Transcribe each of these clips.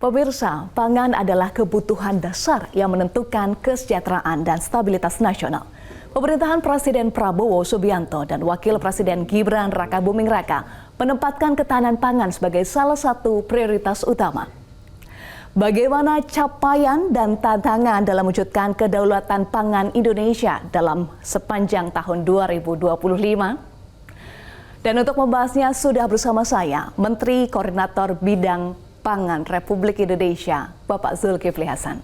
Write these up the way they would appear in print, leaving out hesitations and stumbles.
Pemirsa, pangan adalah kebutuhan dasar yang menentukan kesejahteraan dan stabilitas nasional. Pemerintahan Presiden Prabowo Subianto dan Wakil Presiden Gibran Rakabuming Raka menempatkan ketahanan pangan sebagai salah satu prioritas utama. Bagaimana capaian dan tantangan dalam mewujudkan kedaulatan pangan Indonesia dalam sepanjang tahun 2025? Dan untuk membahasnya sudah bersama saya, Menteri Koordinator Bidang Pangan Republik Indonesia, Bapak Zulkifli Hasan.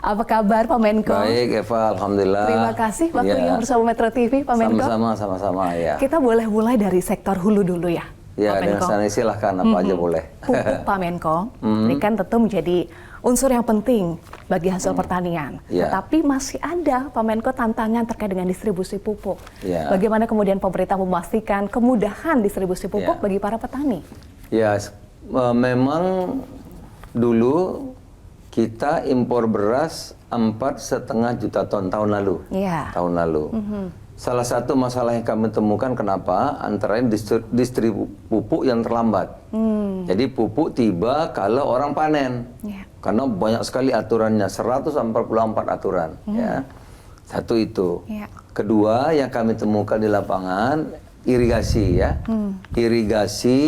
Apa kabar Pak Menko? Baik Eva, Alhamdulillah. Terima kasih waktunya bersama Metro TV, Pak Menko. Sama-sama ya. Kita boleh mulai dari sektor hulu dulu ya, ya, Pak Menko. dengan silahkan apa aja boleh. Pupuk Pak Menko, ini kan tentu menjadi unsur yang penting bagi hasil pertanian. Ya. Tetapi masih ada Pak Menko tantangan terkait dengan distribusi pupuk. Ya. Bagaimana kemudian pemerintah memastikan kemudahan distribusi pupuk bagi para petani? Ya, memang dulu kita impor beras 4,5 juta ton tahun lalu. Ya. Tahun lalu. Salah satu masalah yang kami temukan kenapa antara lain distribusi pupuk yang terlambat. Jadi pupuk tiba kalau orang panen. Ya. Karena banyak sekali aturannya, 144 aturan. Ya. Satu itu. Ya. Kedua yang kami temukan di lapangan irigasi ya. Irigasi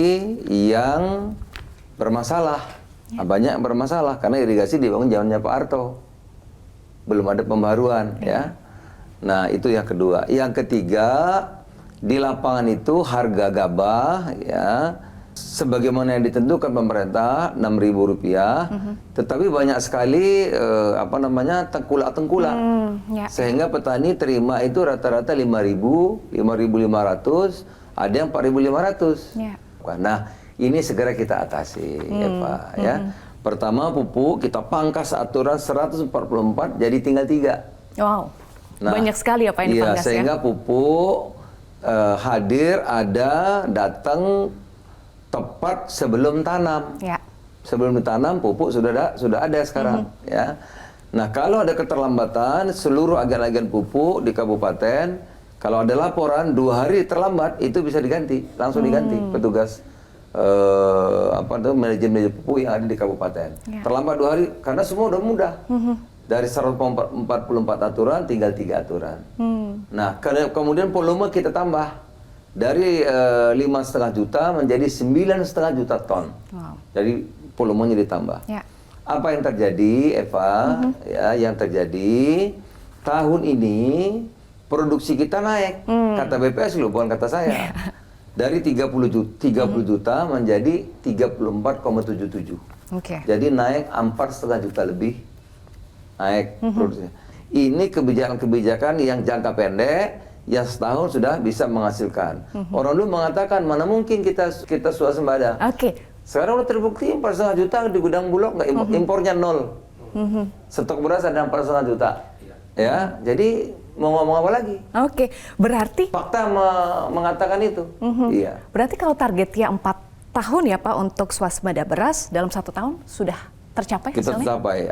yang bermasalah. Nah, banyak yang bermasalah karena irigasi dibangun zamannya Pak Harto. Belum ada pembaruan ya. Nah, itu yang kedua. Yang ketiga, di lapangan itu harga gabah ya sebagaimana yang ditentukan pemerintah Rp6.000, tetapi banyak sekali tengkulak-tengkulak. Sehingga petani terima itu rata-rata 5.000, 5.500, ada yang 4.500. Nah, ini segera kita atasi, Eva ya. Pertama pupuk kita pangkas aturan 144 jadi tinggal 3. Wow. Nah, banyak sekali apa yang dipangkas sehingga pupuk hadir datang tepat sebelum tanam. Ya. Sebelum ditanam pupuk sudah ada sekarang ya. Nah, kalau ada keterlambatan seluruh agen-agen pupuk di kabupaten, kalau ada laporan 2 hari terlambat itu bisa diganti, langsung diganti petugas manajemen pupuk yang ada di kabupaten. Terlambat 2 hari karena semua udah mudah. Dari 144 aturan tinggal 3 aturan. Nah, kemudian volume kita tambah dari 5,5 juta menjadi 9,5 juta ton. Jadi volumenya ditambah. Apa yang terjadi, Eva? Ya, yang terjadi tahun ini produksi kita naik. Kata BPS loh, bukan kata saya. Dari 30 juta menjadi 34,77. Jadi naik 4,5 juta lebih naik produksinya. Ini kebijakan-kebijakan yang jangka pendek yang setahun sudah bisa menghasilkan. Orang dulu mengatakan mana mungkin kita swasembada. Sekarang udah terbukti 4,5 juta di gudang Bulog nggak impornya 0. Stok beras ada 4,5 juta. Ya, jadi mau ngomong apa lagi? Berarti fakta mengatakan itu. Iya. Berarti kalau targetnya 4 tahun ya Pak untuk swasembada beras dalam 1 tahun sudah tercapai? Kita tercapai.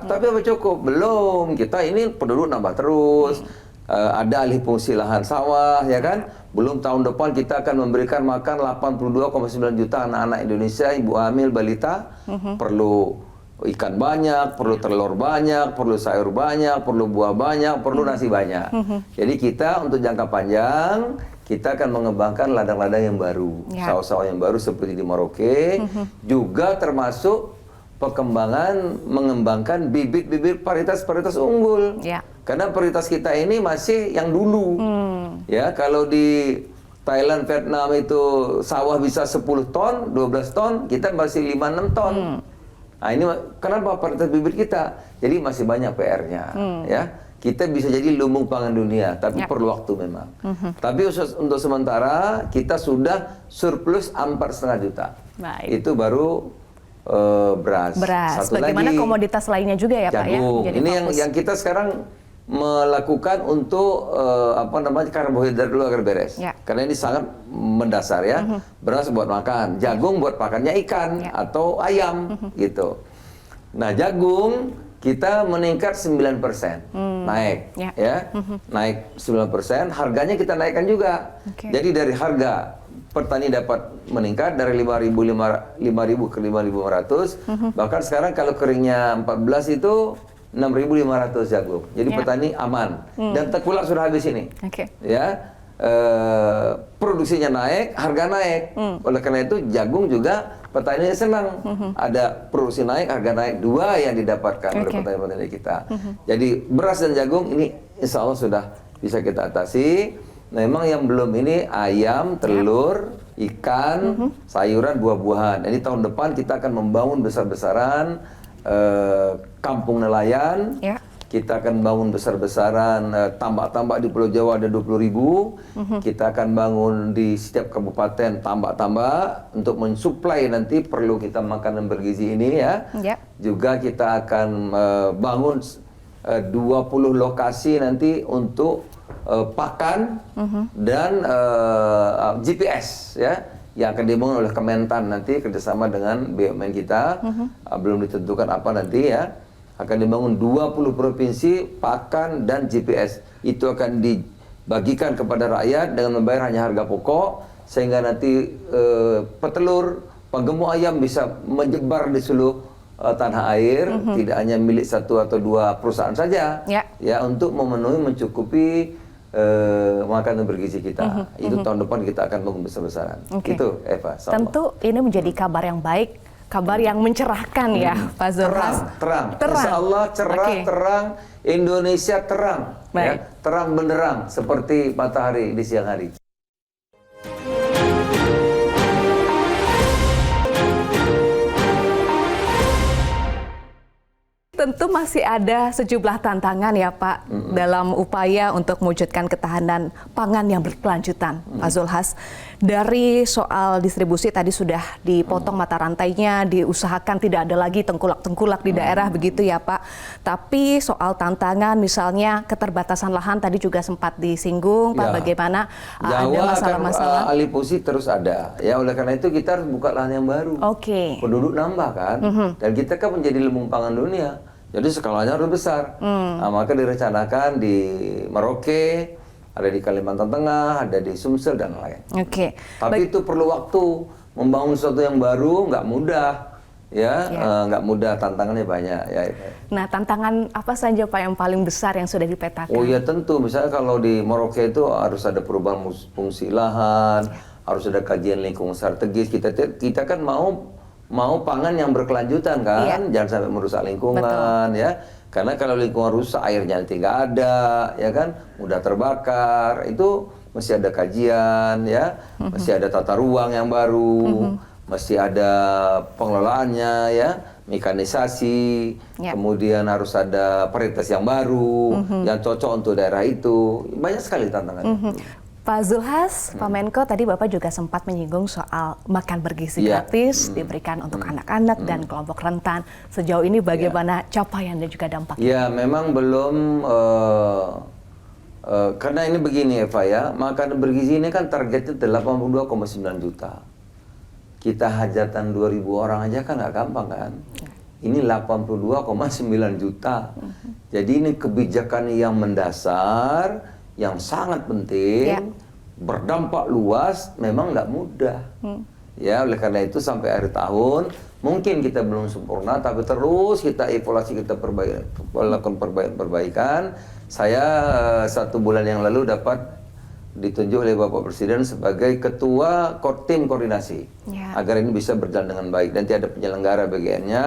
Tapi apa cukup? Belum. Kita ini penduduk nambah terus. Ada alih fungsi lahan sawah, ya kan? Belum tahun depan kita akan memberikan makan 82,9 juta anak-anak Indonesia, ibu hamil, balita. Perlu ikan banyak, perlu telur banyak, perlu sayur banyak, perlu buah banyak, perlu nasi banyak. Jadi kita untuk jangka panjang, kita akan mengembangkan ladang-ladang yang baru. Sawah-sawah yang baru seperti di Merauke. Juga termasuk mengembangkan bibit-bibit varietas unggul. Karena varietas kita ini masih yang dulu. Ya, kalau di Thailand, Vietnam itu sawah bisa 10 ton, 12 ton, kita masih 5-6 ton. Nah, ini kenapa varietas bibit kita? Jadi masih banyak PR-nya, ya. Kita bisa jadi lumbung pangan dunia, tapi perlu waktu memang. Tapi untuk sementara kita sudah surplus 4,5 juta. Itu baru beras. Satu bagaimana lagi, komoditas lainnya juga ya jagung. Pak ya? Ini yang kita sekarang melakukan untuk karbohidrat dulu agar beres. Karena ini sangat mendasar ya. Beras buat makan, jagung buat makannya ikan atau ayam gitu. Nah, jagung kita meningkat 9%. Naik ya. Naik 9%, harganya kita naikkan juga. Jadi dari harga petani dapat meningkat dari 5.000 ke 5.500. Bahkan sekarang kalau keringnya 14 itu 6.500 jagung. Jadi petani aman. Dan tengkulak sudah habis ini. Ya, produksinya naik, harga naik. Oleh karena itu jagung juga petani senang. Ada produksi naik, harga naik, dua yang didapatkan oleh petani-petani kita. Jadi beras dan jagung ini insya Allah sudah bisa kita atasi. Memang yang belum ini ayam, telur, ikan, sayuran, buah-buahan. Jadi tahun depan kita akan membangun besar-besaran kampung nelayan. Kita akan bangun besar-besaran tambak-tambak di Pulau Jawa ada 20.000. Kita akan bangun di setiap kabupaten tambak-tambak untuk mensuplai nanti perlu kita makanan bergizi ini ya. Juga kita akan bangun 20 lokasi nanti untuk pakan dan GPS ya, yang akan dibangun oleh Kementan nanti kerjasama dengan BUMN kita. Belum ditentukan apa nanti ya. Akan dibangun 20 provinsi pakan dan GPS. Itu akan dibagikan kepada rakyat dengan membayar hanya harga pokok, sehingga nanti petelur, penggemuk ayam bisa menyebar di seluruh tanah air, tidak hanya milik satu atau dua perusahaan saja, ya untuk memenuhi mencukupi makanan bergizi kita. Itu tahun depan kita akan bangun besar-besaran. Itu Eva. Tentu ini menjadi kabar yang baik, kabar yang mencerahkan ya Pak Zulhas. Terang. Insya Allah cerah, terang, Indonesia terang, ya, terang benderang seperti matahari di siang hari. Tentu masih ada sejumlah tantangan ya Pak dalam upaya untuk mewujudkan ketahanan pangan yang berkelanjutan, Pak Zulhas. Dari soal distribusi tadi sudah dipotong mata rantainya, diusahakan tidak ada lagi tengkulak-tengkulak di daerah begitu ya Pak. Tapi soal tantangan misalnya keterbatasan lahan tadi juga sempat disinggung Pak, bagaimana ada masalah-masalah. Alih fungsi terus ada. Ya oleh karena itu kita harus buka lahan yang baru. Penduduk nambah kan, dan kita kan menjadi lumbung pangan dunia. Jadi skalanya harus besar. Nah, maka direncanakan di Merauke, ada di Kalimantan Tengah, ada di Sumsel dan lain. Tapi itu perlu waktu. Membangun sesuatu yang baru nggak mudah, ya, nggak mudah, tantangannya banyak. Ya. Nah, tantangan apa saja Pak yang paling besar yang sudah dipetakan? Oh ya tentu, misalnya kalau di Merauke itu harus ada perubahan fungsi lahan, harus ada kajian lingkungan strategis. Kita kan mau pangan yang berkelanjutan kan, jangan sampai merusak lingkungan. Ya, karena kalau lingkungan rusak airnya nanti nggak ada, ya kan, mudah terbakar. Itu mesti ada kajian, ya, mesti ada tata ruang yang baru, mesti ada pengelolaannya, ya, mekanisasi, kemudian harus ada varietas yang baru yang cocok untuk daerah itu. Banyak sekali tantangannya. Pak Zulhas, Pak Menko, tadi Bapak juga sempat menyinggung soal makan bergizi gratis diberikan untuk anak-anak dan kelompok rentan. Sejauh ini bagaimana capaian dan juga dampaknya? Ya, memang belum, karena ini begini Eva ya, makan bergizi ini kan targetnya 82,9 juta. Kita hajatan 2.000 orang aja kan nggak gampang kan. Ini 82,9 juta. Jadi ini kebijakan yang mendasar, yang sangat penting, berdampak luas, memang nggak mudah. Ya, oleh karena itu sampai akhir tahun mungkin kita belum sempurna, tapi terus kita evaluasi, kita lakukan perbaikan. Saya 1 bulan yang lalu dapat ditunjuk oleh Bapak Presiden sebagai ketua tim koordinasi agar ini bisa berjalan dengan baik. Nanti ada penyelenggara bagiannya,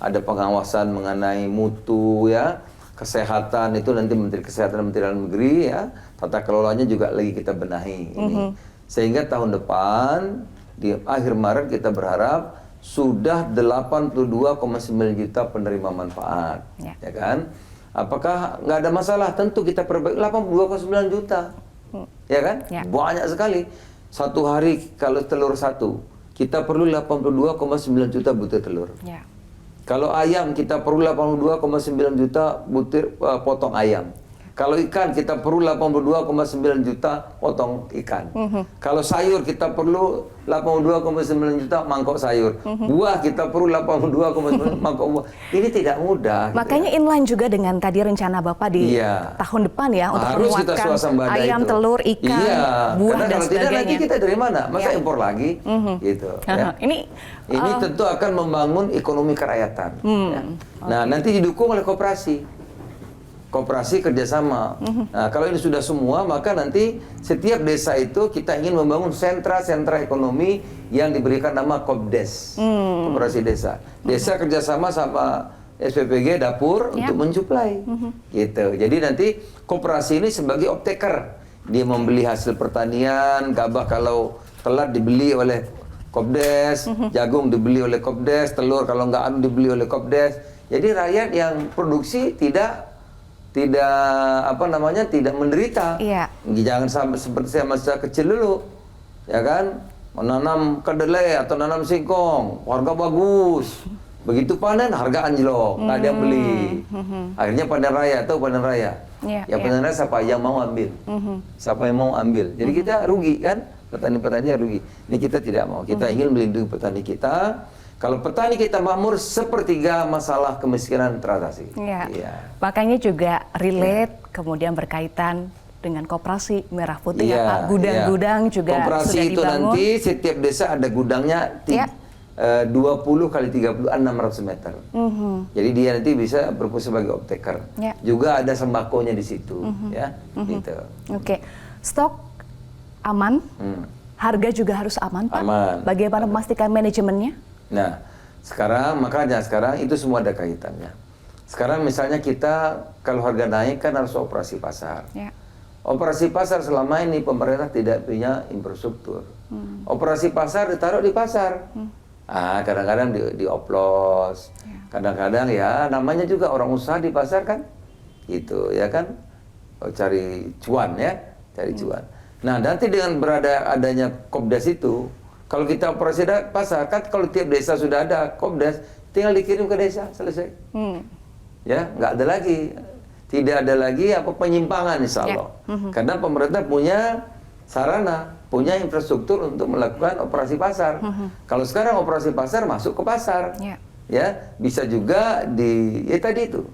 ada pengawasan mengenai mutu, ya, kesehatan itu nanti Menteri Kesehatan dan Menteri Dalam Negeri, ya, tata kelolanya juga lagi kita benahi ini. Sehingga tahun depan di akhir Maret kita berharap sudah 82,9 juta penerima manfaat, ya kan? Apakah nggak ada masalah? Tentu kita perbaiki 82,9 juta, ya kan? Banyak sekali. Satu hari kalau telur satu, kita perlu 82,9 juta butir telur. Kalau ayam kita perlu 82,9 juta butir potong ayam. Kalau ikan kita perlu 82,9 juta potong ikan. Kalau sayur kita perlu 82,9 juta mangkok sayur. Buah kita perlu 82,9 mangkok buah. Ini tidak mudah. Makanya gitu ya. inline juga dengan tadi rencana Bapak di tahun depan ya untuk Harus kita menguatkan swasembada ayam, itu. telur, ikan, buah Karena dan kalau tidak sebagainya. nanti kita dari mana? Masa impor lagi? Gitu. Ya. Ini tentu akan membangun ekonomi kerakyatan. Ya. Nah, nanti didukung oleh koperasi. Koperasi kerjasama. Nah, kalau ini sudah semua, maka nanti setiap desa itu kita ingin membangun sentra-sentra ekonomi yang diberikan nama Kopdes, Koperasi Desa. Desa kerjasama sama SPPG dapur untuk mensuplai, gitu. Jadi nanti koperasi ini sebagai optaker, dia membeli hasil pertanian, gabah kalau telat dibeli oleh Kopdes, jagung dibeli oleh Kopdes, telur kalau nggak anu dibeli oleh Kopdes. Jadi rakyat yang produksi tidak tidak menderita. Jangan sampai seperti saya masa kecil dulu, ya kan, menanam kedelai atau nanam singkong, harga bagus. Begitu panen harga anjlok, nggak ada yang beli. Akhirnya panen raya, tahu panen raya? Panen raya siapa yang mau ambil? Siapa yang mau ambil? Jadi kita rugi kan, petani-petaninya rugi. Ini kita tidak mau. Kita ingin melindungi petani kita. Kalau petani kita makmur, sepertiga masalah kemiskinan teratasi. Makanya juga relate, kemudian berkaitan dengan koperasi Merah Putih ya Pak. Gudang-gudang juga koperasi sudah itu dibangun. nanti setiap desa ada gudangnya 20 kali 30, 600 meter. Jadi dia nanti bisa berfungsi sebagai optaker. Juga ada sembakonya di situ. Gitu. Oke, stok aman, harga juga harus aman Pak. Bagaimana memastikan manajemennya? Nah, makanya sekarang itu semua ada kaitannya. Sekarang misalnya kita kalau harga naik kan harus operasi pasar. Operasi pasar selama ini pemerintah tidak punya infrastruktur. Operasi pasar ditaruh di pasar. Kadang-kadang dioplos. Kadang-kadang ya namanya juga orang usaha di pasar kan. Gitu ya kan. Cari cuan ya, cari cuan. Nah, nanti dengan adanya Kopdes itu, kalau kita operasi pasar, kan kalau tiap desa sudah ada Kopdes, tinggal dikirim ke desa, selesai. Ya, nggak ada lagi. Tidak ada lagi penyimpangan insya Allah. Karena pemerintah punya sarana, punya infrastruktur untuk melakukan operasi pasar. Kalau sekarang operasi pasar masuk ke pasar. Ya, bisa juga tadi itu.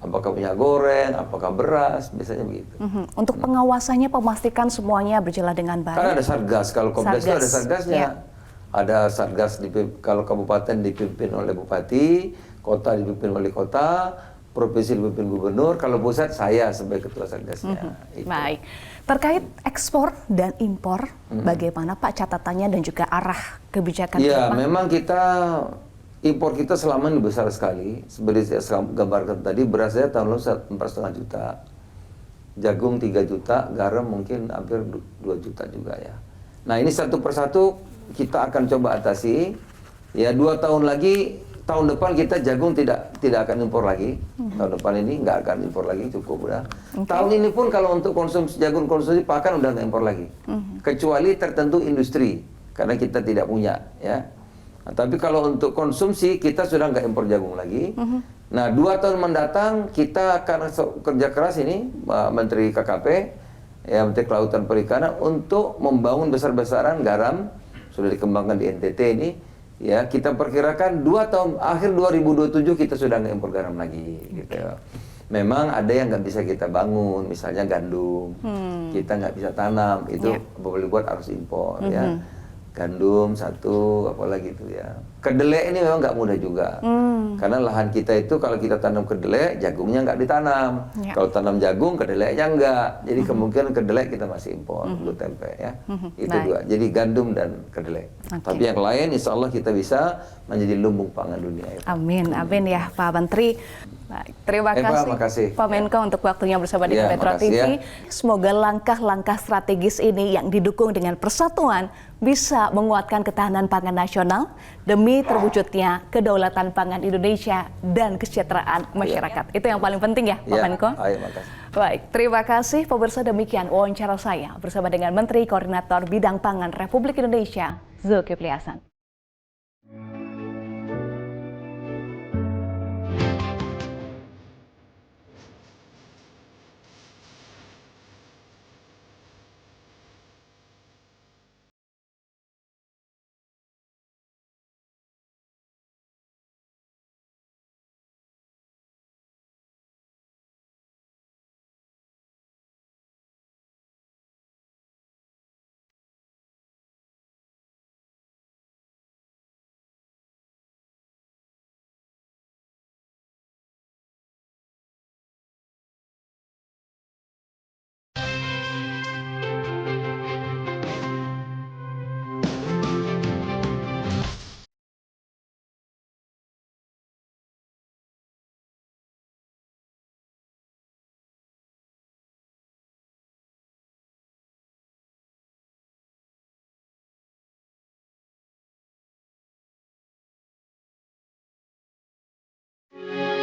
Apakah minyak goreng, apakah beras, biasanya begitu. Untuk pengawasannya, memastikan semuanya berjalan dengan baik. Karena ada satgas, kalau Kopdes itu ada satgasnya. Ada satgas, kalau kabupaten dipimpin oleh bupati, kota dipimpin oleh kota, provinsi dipimpin gubernur, kalau pusat saya sebagai ketua satgasnya. Baik, terkait ekspor dan impor, bagaimana Pak catatannya dan juga arah kebijakan ke depan? Memang impor kita selama ini besar sekali. Seperti saya gambarkan tadi, beras saya tahun lalu 4,5 juta. Jagung 3 juta, garam mungkin hampir 2 juta juga ya. Nah, ini satu persatu kita akan coba atasi. Ya, 2 tahun lagi, tahun depan kita jagung tidak akan impor lagi. Tahun depan ini nggak akan impor lagi, cukup udah. Tahun ini pun kalau untuk jagung konsumsi pakan udah nggak impor lagi. Kecuali tertentu industri, karena kita tidak punya ya. Nah, tapi kalau untuk konsumsi kita sudah nggak impor jagung lagi. Nah, 2 tahun mendatang kita akan kerja keras ini, Menteri KKP, ya Menteri Kelautan Perikanan untuk membangun besar-besaran garam sudah dikembangkan di NTT ini. Ya, kita perkirakan 2 tahun akhir 2027 kita sudah nggak impor garam lagi. Gitu. Memang ada yang nggak bisa kita bangun, misalnya gandum, kita nggak bisa tanam, itu boleh buat harus impor ya. Gandum satu, apalagi itu ya. Kedelai ini memang nggak mudah juga. Karena lahan kita itu kalau kita tanam kedelai, jagungnya nggak ditanam. Kalau tanam jagung, kedelainya nggak. Jadi kemungkinan kedelai kita masih impor untuk tempe ya. Itu dua. Jadi gandum dan kedelai. Tapi yang lain insya Allah kita bisa menjadi lumbung pangan dunia. Amin, amin ya Pak Menteri. Baik, terima kasih Pak Menko untuk waktunya bersama dengan Metro TV. Semoga langkah-langkah strategis ini yang didukung dengan persatuan bisa menguatkan ketahanan pangan nasional demi terwujudnya kedaulatan pangan Indonesia dan kesejahteraan masyarakat. Itu yang paling penting ya Pak Menko. Baik, terima kasih pemirsa, demikian wawancara saya bersama dengan Menteri Koordinator Bidang Pangan Republik Indonesia, Zulkifli Hasan.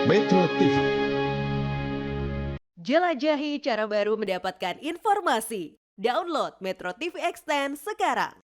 Metro TV. Jelajahi cara baru mendapatkan informasi. Download Metro TV Extend sekarang.